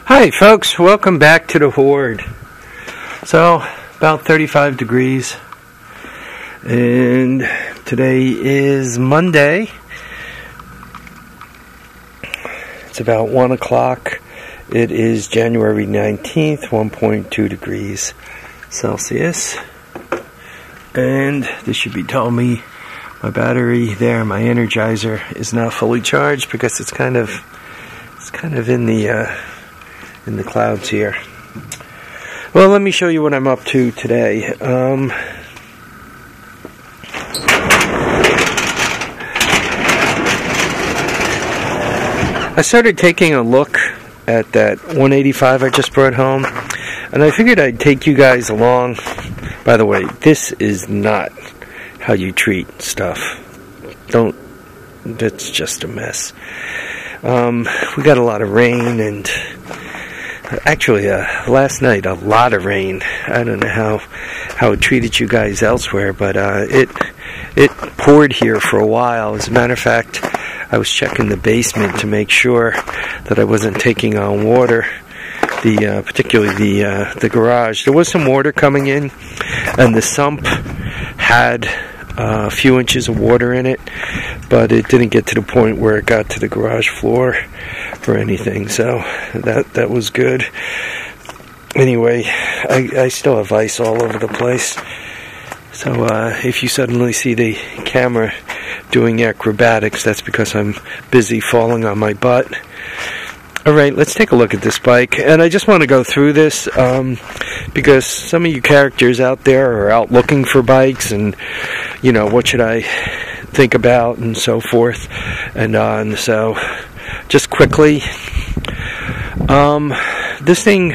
Hi folks, welcome back to the Horde. So, about 35 degrees, and today is Monday. It's about 1 o'clock. It is January 19th, 1.2 degrees Celsius. And this should be telling me my battery there, my Energizer, is not fully charged because it's kind of in the clouds here. Well, let me show you what I'm up to today. I started taking a look at that 185 I just brought home, and I figured I'd take you guys along. By the way, this is not how you treat stuff. That's just a mess. We got a lot of rain, and actually last night a lot of rain. I don't know how it treated you guys elsewhere, but it poured here for a while. As a matter of fact, I was checking the basement to make sure that I wasn't taking on water. Particularly the garage. There was some water coming in, and the sump had a few inches of water in it, but it didn't get to the point where it got to the garage floor or anything, so that was good. Anyway, I still have ice all over the place, so if you suddenly see the camera doing acrobatics, that's because I'm busy falling on my butt. Alright, let's take a look at this bike, and I just want to go through this because some of you characters out there are out looking for bikes, and you know, what should I think about and so forth and on. So just quickly, this thing,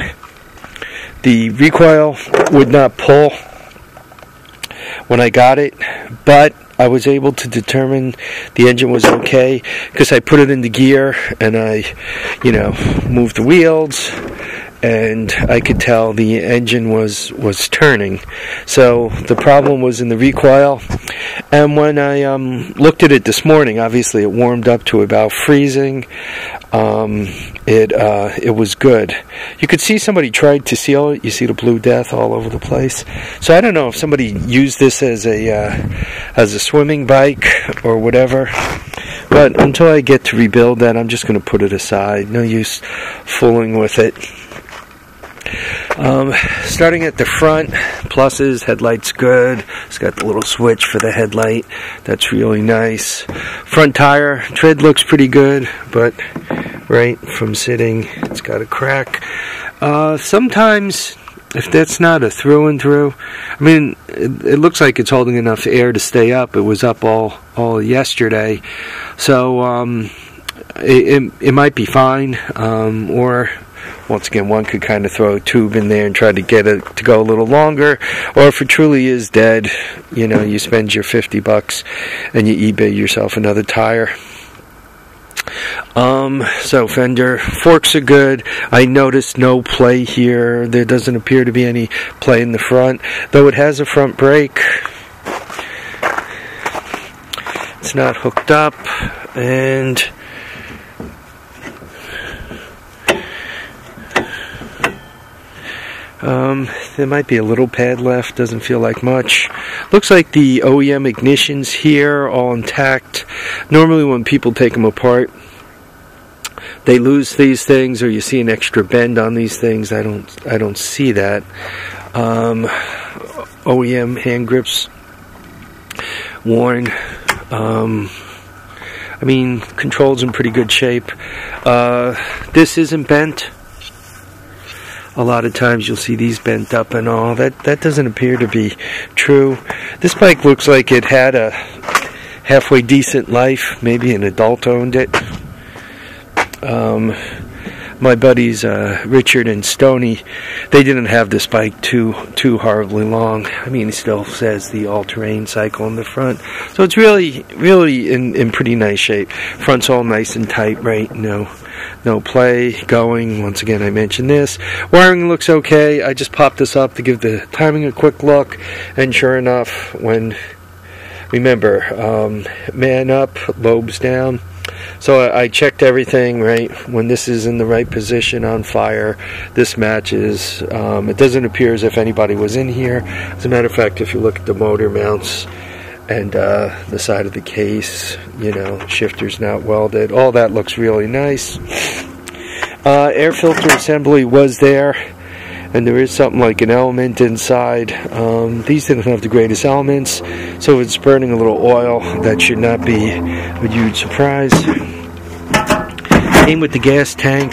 the recoil would not pull when I got it, but I was able to determine the engine was okay because I put it into gear and I, moved the wheels, and I could tell the engine was turning. So the problem was in the recoil. And when I looked at it this morning, obviously it warmed up to about freezing. It was good. You could see somebody tried to seal it. You see the Blue Death all over the place. So I don't know if somebody used this as a swimming bike or whatever. But until I get to rebuild that, I'm just going to put it aside. No use fooling with it. Starting at the front, pluses, headlight's good. It's got the little switch for the headlight. That's really nice. Front tire, tread looks pretty good, but right from sitting, it's got a crack. Sometimes, if that's not a through and through, I mean, it looks like it's holding enough air to stay up. It was up all yesterday, so it might be fine, or once again, one could kind of throw a tube in there and try to get it to go a little longer. Or if it truly is dead, you spend your $50 and you eBay yourself another tire. So fender, forks are good. I noticed no play here. There doesn't appear to be any play in the front, though it has a front brake. It's not hooked up, and there might be a little pad left, doesn't feel like much. Looks like the OEM ignitions here are all intact. Normally when people take them apart, they lose these things, or you see an extra bend on these things. I don't see that. OEM hand grips worn. Controls in pretty good shape. This isn't bent. A lot of times you'll see these bent up and all. That doesn't appear to be true. This bike looks like it had a halfway decent life. Maybe an adult owned it. My buddies Richard and Stoney, they didn't have this bike too horribly long. It still says the all-terrain cycle in the front, so it's really in pretty nice shape. Front's all nice and tight, right? No play going. Once again, I mentioned this. Wiring looks okay. I just popped this up to give the timing a quick look, and sure enough, remember, man up, lobes down. So I checked everything, right? When this is in the right position on fire, this matches. It doesn't appear as if anybody was in here. As a matter of fact, if you look at the motor mounts and the side of the case, you know, shifter's not welded. All that looks really nice. Air filter assembly was there, and there is something like an element inside. These didn't have the greatest elements, so if it's burning a little oil, that should not be a huge surprise. Came with the gas tank.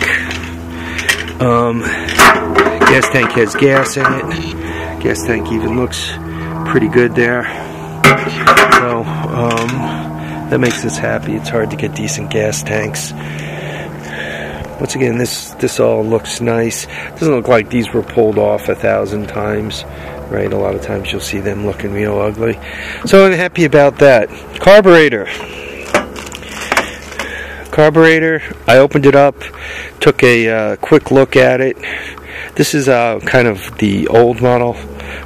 Gas tank has gas in it. Gas tank even looks pretty good there. So that makes us happy. It's hard to get decent gas tanks. Once again, this all looks nice. Doesn't look like these were pulled off 1,000 times, right? A lot of times you'll see them looking real ugly. So I'm happy about that. Carburetor. I opened it up, took a quick look at it. This is kind of the old model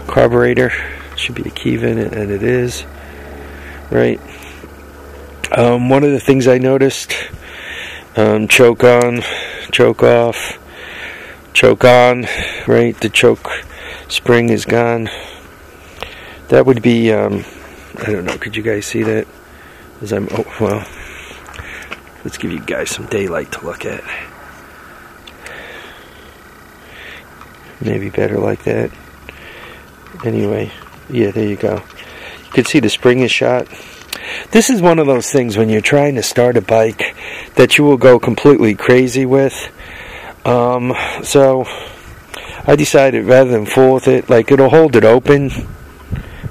carburetor. Should be a Kevin, and it is, right? One of the things I noticed, choke on, choke off, choke on, right? The choke spring is gone. That would be, I don't know, could you guys see that? As I'm, oh, well, let's give you guys some daylight to look at. Maybe better like that. Anyway, yeah, there you go. You can see the spring is shot. This is one of those things when you're trying to start a bike that you will go completely crazy with. So I decided rather than fool with it, like it'll hold it open,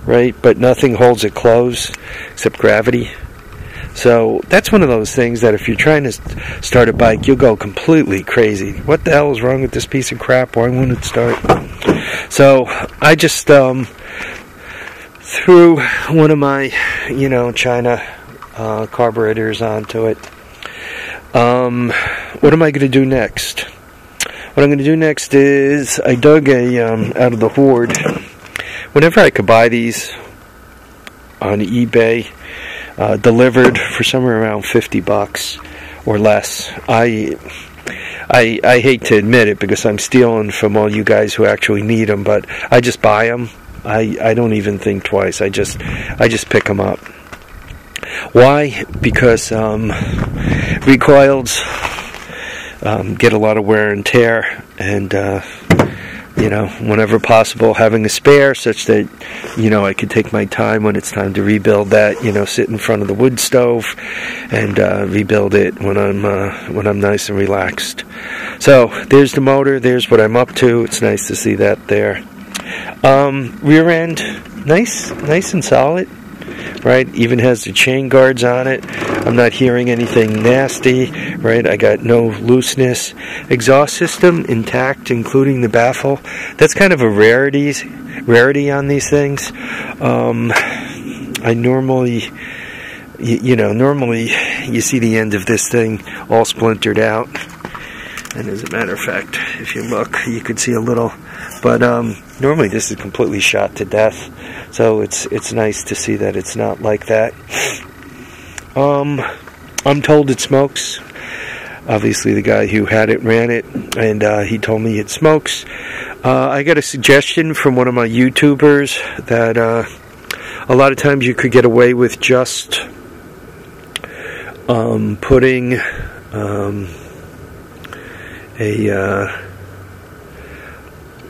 right? But nothing holds it closed except gravity. So that's one of those things that if you're trying to start a bike, you'll go completely crazy. What the hell is wrong with this piece of crap? Why won't it start? So I just threw one of my, you know, China carburetors onto it. What am I going to do next? What I'm going to do next is I dug a out of the hoard. Whenever I could buy these on eBay, delivered for somewhere around $50 or less. I hate to admit it because I'm stealing from all you guys who actually need them, but I just buy them. I don't even think twice. I just pick them up. Why? Because recoils get a lot of wear and tear, and you know, whenever possible, having a spare such that, you know, I could take my time when it's time to rebuild that, you know, sit in front of the wood stove and rebuild it when I'm nice and relaxed. So there's the motor. There's what I'm up to. It's nice to see that there. Rear end, nice and solid. Right, even has the chain guards on it. I'm not hearing anything nasty. Right, I got no looseness. Exhaust system intact, including the baffle. That's kind of a rarity on these things. I normally, normally you see the end of this thing all splintered out. And as a matter of fact, if you look, you could see a little. But normally this is completely shot to death. So it's nice to see that it's not like that. I'm told it smokes. Obviously the guy who had it ran it, and he told me it smokes. I got a suggestion from one of my YouTubers that a lot of times you could get away with just putting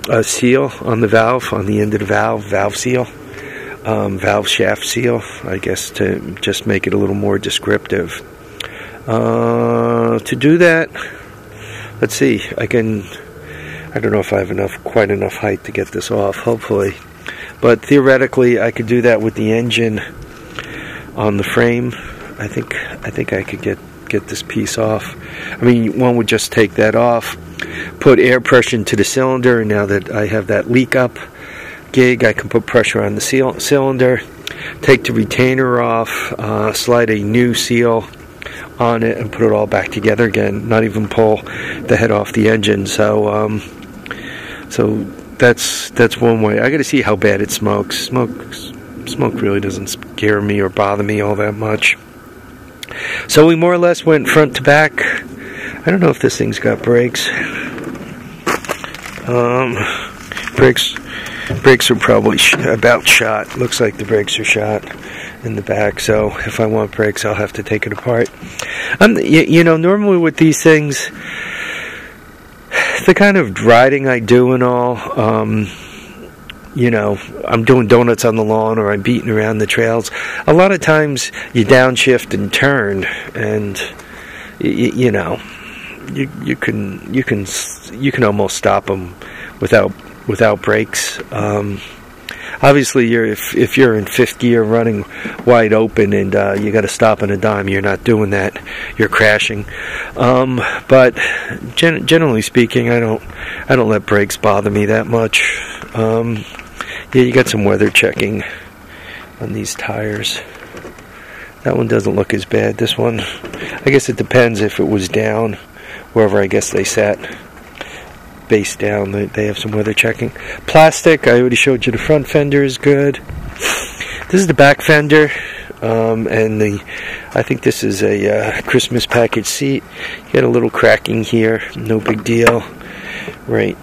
a seal on the valve, on the end of the valve seal, valve shaft seal, I guess, to just make it a little more descriptive. To do that, let's see, I don't know if I have quite enough height to get this off, hopefully, but theoretically I could do that with the engine on the frame. I think I could get this piece off. I mean, one would just take that off, put air pressure into the cylinder, and now that I have that leak up gig, I can put pressure on the cylinder, take the retainer off, slide a new seal on it, and put it all back together again, not even pull the head off the engine. So that's one way. I got to see how bad it smokes. Smoke really doesn't scare me or bother me all that much. So we more or less went front to back. I don't know if this thing's got brakes. Brakes are probably about shot. Looks like the brakes are shot in the back. So if I want brakes, I'll have to take it apart. You know, normally with these things, the kind of riding I do and all, you know, I'm doing donuts on the lawn or I'm beating around the trails. A lot of times you downshift and turn, and you know, you can almost stop them without brakes. Obviously, if you're in fifth gear running wide open and you got to stop on a dime, you're not doing that. You're crashing. But generally speaking, I don't let brakes bother me that much. Yeah, you got some weather checking on these tires. That one doesn't look as bad. This one, I guess it depends if it was down, wherever I guess they sat. Base down, they have some weather checking. Plastic, I already showed you the front fender is good. This is the back fender, and I think this is a Christmas package seat. You got a little cracking here, no big deal. Right.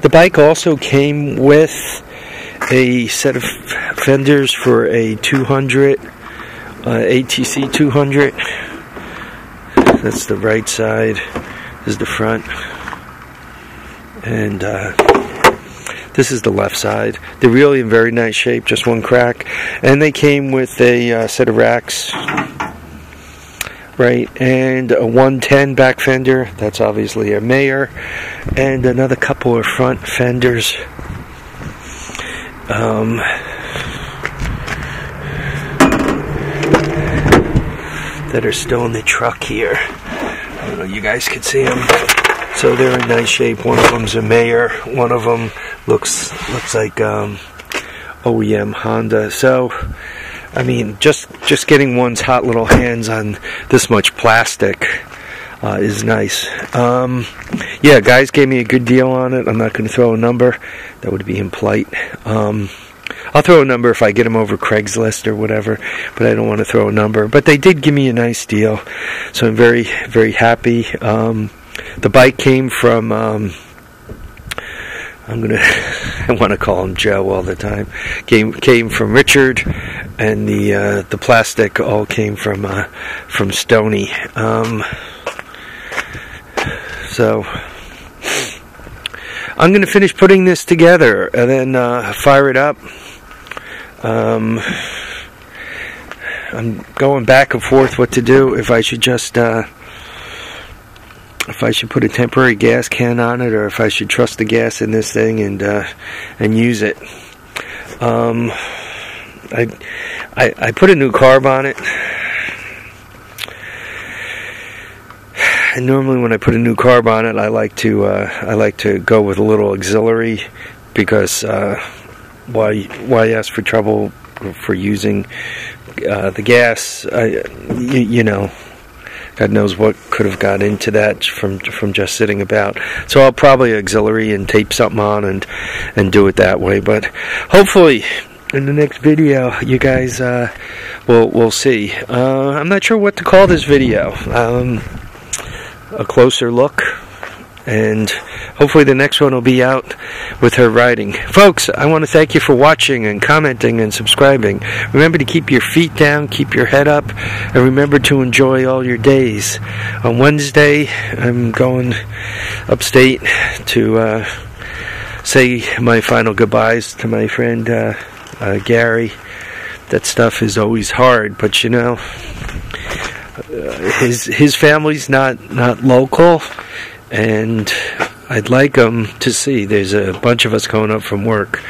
The bike also came with a set of fenders for a 200 ATC185. That's the right side. This is the front, and this is the left side. They're really in very nice shape, just one crack. And they came with a set of racks, right, and a 110 back fender. That's obviously a Mayer, and another couple of front fenders. That are still in the truck here. I don't know, you guys can see them. So they're in nice shape. One of them's a Mayer. One of them looks like OEM Honda. So, I mean, just getting one's hot little hands on this much plastic is nice. Yeah, guys gave me a good deal on it. I'm not going to throw a number. That would be impolite. I'll throw a number if I get them over Craigslist or whatever, but I don't want to throw a number. But they did give me a nice deal, so I'm very, very happy. The bike came from, I want to call him Joe all the time. Came from Richard, and the plastic all came from Stoney. So I'm going to finish putting this together and then fire it up. I'm going back and forth what to do. If I should just if I should put a temporary gas can on it, or if I should trust the gas in this thing and use it. I put a new carb on it. And normally when I put a new carb on it, I like to go with a little auxiliary, because why ask for trouble for using the gas? You know, God knows what could have got into that from just sitting about. So I'll probably auxiliary and tape something on and do it that way. But hopefully in the next video, you guys will see. I'm not sure what to call this video. A closer look, and hopefully the next one will be out with her riding. Folks, I want to thank you for watching and commenting and subscribing. Remember to keep your feet down, keep your head up, and remember to enjoy all your days. On Wednesday, I'm going upstate to say my final goodbyes to my friend Gary. That stuff is always hard, but you know, his family's not local, and I'd like him to see, there's a bunch of us going up from work,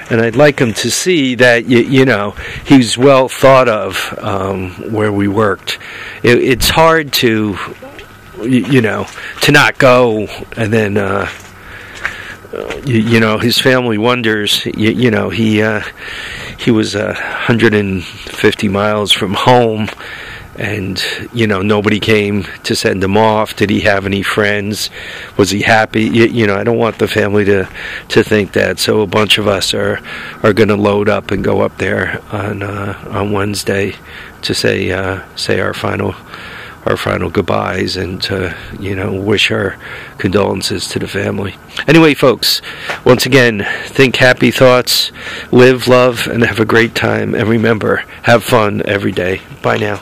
and I'd like him to see that you know, he's well thought of where we worked. It's hard to you know, to not go, and then you know, his family wonders. You know, he was 150 miles from home, and you know, nobody came to send him off. Did he have any friends? Was he happy? You know, I don't want the family to think that. So a bunch of us are going to load up and go up there on Wednesday to say our final goodbyes, and to wish our condolences to the family. Anyway, folks, once again, think happy thoughts, live, love, and have a great time. And remember, have fun every day. Bye now.